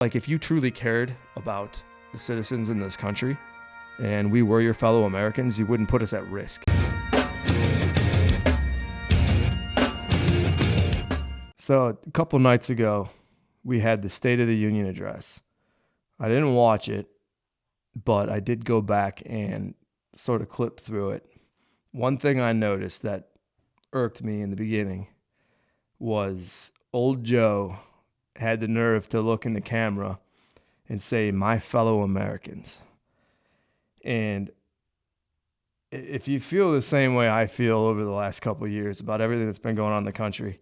Like, if you truly cared about the citizens in this country and we were your fellow Americans, you wouldn't put us at risk. So a couple nights ago, we had the State of the Union address. I didn't watch it, but I did go back and sort of clip through it. One thing I noticed that irked me in the beginning was old Joe had the nerve to look in the camera and say, "My fellow Americans." And if you feel the same way I feel over the last couple of years about everything that's been going on in the country,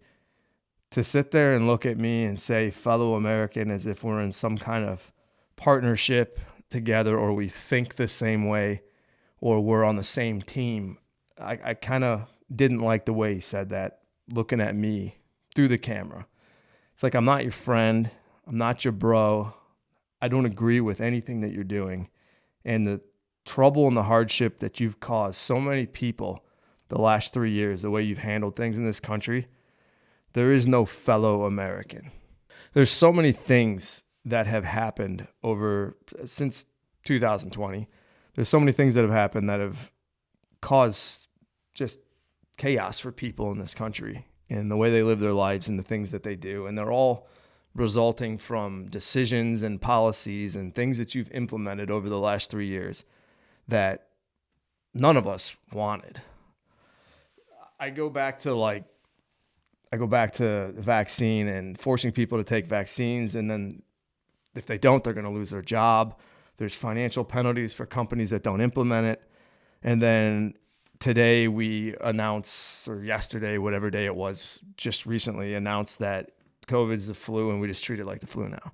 to sit there and look at me and say fellow American as if we're in some kind of partnership together, or we think the same way, or we're on the same team, I kind of didn't like the way he said that, looking at me through the camera. It's like, I'm not your friend. I'm not your bro. I don't agree with anything that you're doing. And the trouble and the hardship that you've caused so many people the last 3 years, the way you've handled things in this country, there is no fellow American. There's so many things that have happened since 2020. There's so many things that have happened that have caused just chaos for people in this country and the way they live their lives and the things that they do. And they're all resulting from decisions and policies and things that you've implemented over the last 3 years that none of us wanted. I go back to the vaccine and forcing people to take vaccines, and then if they don't, they're going to lose their job. There's financial penalties for companies that don't implement it. And then today we announced, or yesterday, whatever day it was, just recently announced that COVID's the flu and we just treat it like the flu now.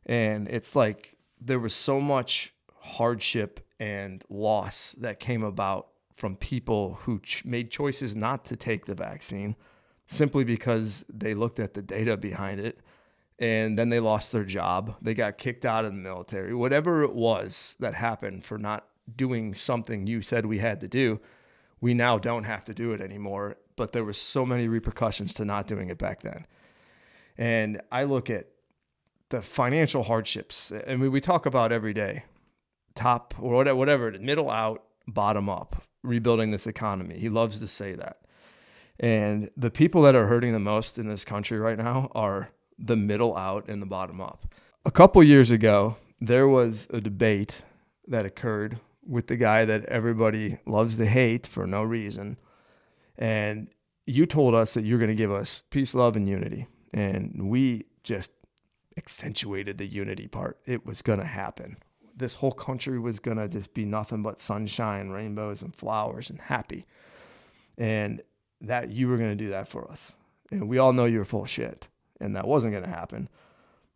And it's like there was so much hardship and loss that came about from people who made choices not to take the vaccine simply because they looked at the data behind it, and then they lost their job. They got kicked out of the military. Whatever it was that happened for not doing something you said we had to do, we now don't have to do it anymore. But there were so many repercussions to not doing it back then. And I look at the financial hardships. I mean, we talk about every day, top or whatever, middle out, bottom up, rebuilding this economy. He loves to say that. And the people that are hurting the most in this country right now are the middle out and the bottom up. A couple years ago, there was a debate that occurred with the guy that everybody loves to hate for no reason. And you told us that you're going to give us peace, love, and unity. And we just accentuated the unity part. It was going to happen. This whole country was going to just be nothing but sunshine, rainbows, and flowers, and happy. And that you were going to do that for us. And we all know you're full of shit. And that wasn't going to happen.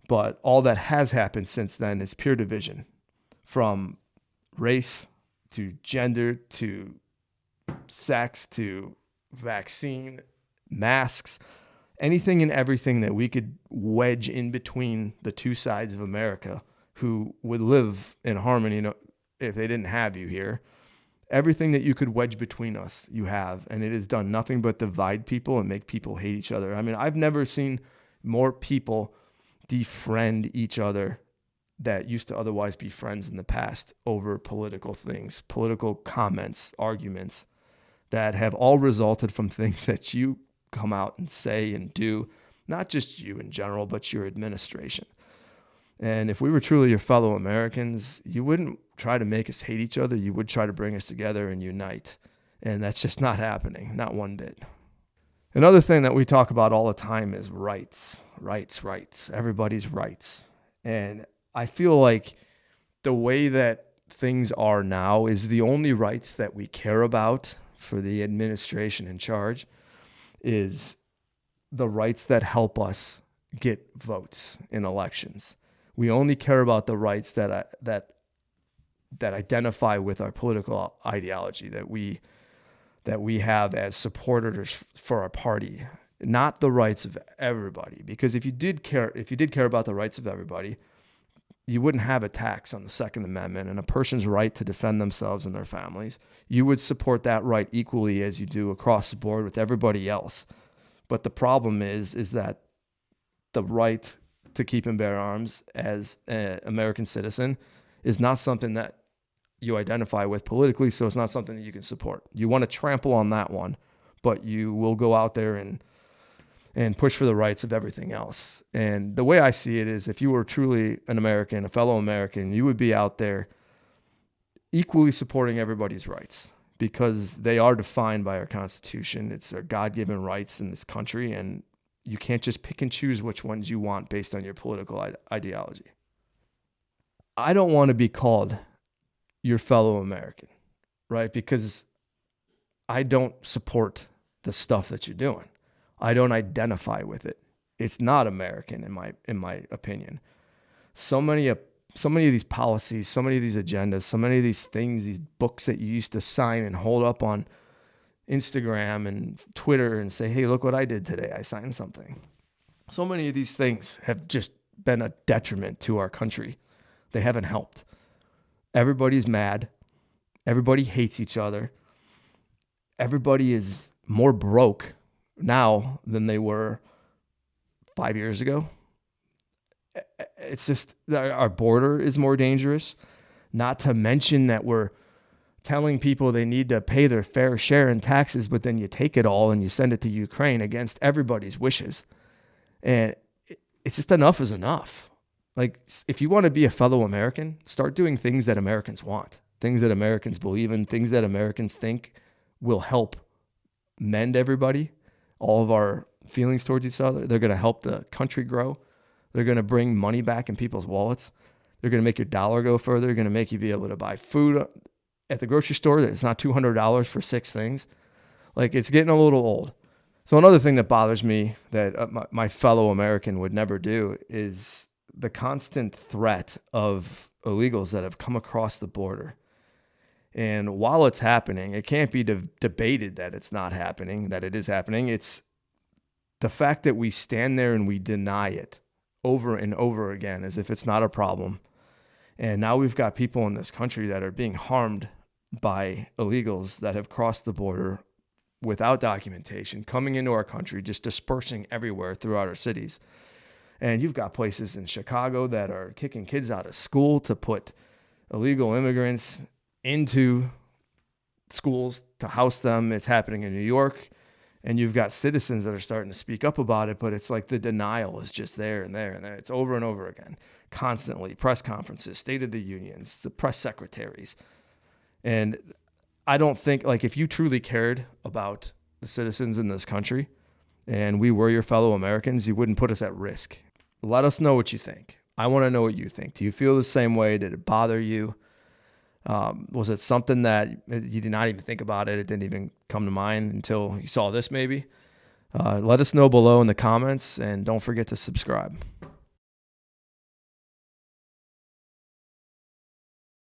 But all that has happened since then is pure division, from race to gender to sex to vaccine, masks, anything and everything that we could wedge in between the two sides of America who would live in harmony if they didn't have you here. Everything that you could wedge between us, you have. And it has done nothing but divide people and make people hate each other. I mean, I've never seen more people defriend each other that used to otherwise be friends in the past over political things, political comments, arguments that have all resulted from things that you come out and say and do, not just you in general, but your administration. And if we were truly your fellow Americans, you wouldn't try to make us hate each other. You would try to bring us together and unite. And that's just not happening, not one bit. Another thing that we talk about all the time is rights, everybody's rights. And I feel like the way that things are now is the only rights that we care about for the administration in charge is the rights that help us get votes in elections. We only care about the rights that identify with our political ideology that we have as supporters for our party, not the rights of everybody. Because if you did care about the rights of everybody, you wouldn't have a tax on the Second Amendment and a person's right to defend themselves and their families. You would support that right equally as you do across the board with everybody else. But the problem is that the right to keep and bear arms as an American citizen is not something that you identify with politically, so it's not something that you can support. You want to trample on that one, but you will go out there and push for the rights of everything else. And the way I see it is, if you were truly an American, a fellow American, you would be out there equally supporting everybody's rights, because they are defined by our Constitution. It's our God-given rights in this country, and you can't just pick and choose which ones you want based on your political ideology. I don't want to be called your fellow American, right? Because I don't support the stuff that you're doing. I don't identify with it. It's not American in my opinion. So many of these policies, so many of these agendas, so many of these things, these books that you used to sign and hold up on Instagram and Twitter and say, hey, look what I did today. I signed something. So many of these things have just been a detriment to our country. They haven't helped. Everybody's mad. Everybody hates each other. Everybody is more broke now than they were 5 years ago. It's just our border is more dangerous, not to mention that we're telling people they need to pay their fair share in taxes, but then you take it all and you send it to Ukraine against everybody's wishes. And it's just, enough is enough. Like, if you want to be a fellow American, start doing things that Americans want, things that Americans believe in, things that Americans think will help mend everybody, all of our feelings towards each other. They're going to help the country grow. They're going to bring money back in people's wallets. They're going to make your dollar go further. They're going to make you be able to buy food at the grocery store that's not $200 for 6 things. Like, it's getting a little old. So another thing that bothers me that my fellow American would never do is the constant threat of illegals that have come across the border. And while it's happening, it can't be debated that it's not happening, that it is happening. It's the fact that we stand there and we deny it over and over again as if it's not a problem. And now we've got people in this country that are being harmed by illegals that have crossed the border without documentation, coming into our country, just dispersing everywhere throughout our cities. And you've got places in Chicago that are kicking kids out of school to put illegal immigrants into schools to house them. It's happening in New York. And you've got citizens that are starting to speak up about it, but it's like the denial is just there and there and there. It's over and over again, constantly. Press conferences, State of the Unions, the press secretaries. And I don't think, like, if you truly cared about the citizens in this country and we were your fellow Americans, you wouldn't put us at risk. Let us know what you think. I want to know what you think. Do you feel the same way? Did it bother you? Was it something that you did not even think about it? It didn't even come to mind until you saw this maybe? Let us know below in the comments, and don't forget to subscribe.